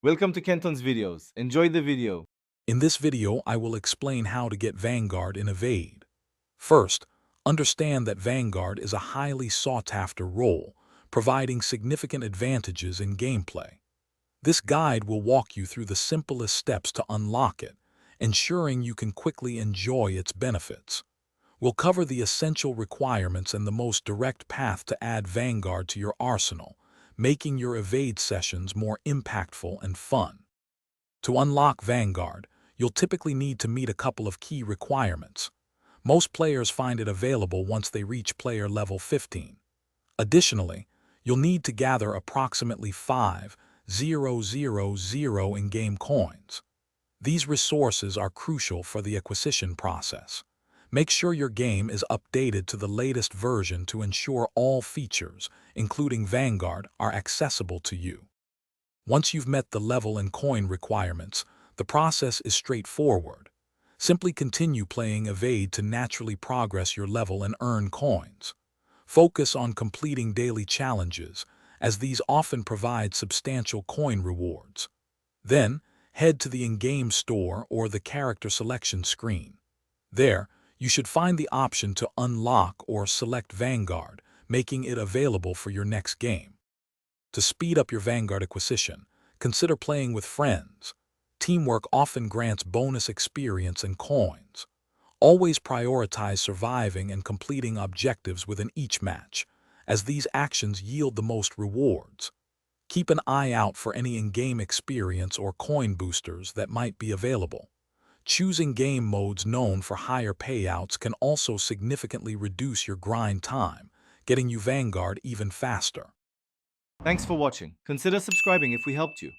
Welcome to Kenton's videos. Enjoy the video. In this video, I will explain how to get Vanguard in Evade. First, understand that Vanguard is a highly sought-after role, providing significant advantages in gameplay. This guide will walk you through the simplest steps to unlock it, ensuring you can quickly enjoy its benefits. We'll cover the essential requirements and the most direct path to add Vanguard to your arsenal, making your Evade sessions more impactful and fun. To unlock Vanguard, you'll typically need to meet a couple of key requirements. Most players find it available once they reach player level 15. Additionally, you'll need to gather approximately 5,000 in-game coins. These resources are crucial for the acquisition process. Make sure your game is updated to the latest version to ensure all features, including Vanguard, are accessible to you. Once you've met the level and coin requirements, the process is straightforward. Simply continue playing Evade to naturally progress your level and earn coins. Focus on completing daily challenges, as these often provide substantial coin rewards. Then, head to the in-game store or the character selection screen. There, you should find the option to unlock or select Vanguard, making it available for your next game. To speed up your Vanguard acquisition, consider playing with friends. Teamwork often grants bonus experience and coins. Always prioritize surviving and completing objectives within each match, as these actions yield the most rewards. Keep an eye out for any in-game experience or coin boosters that might be available. Choosing game modes known for higher payouts can also significantly reduce your grind time, getting you Vanguard even faster. Thanks for watching. Consider subscribing if we helped you.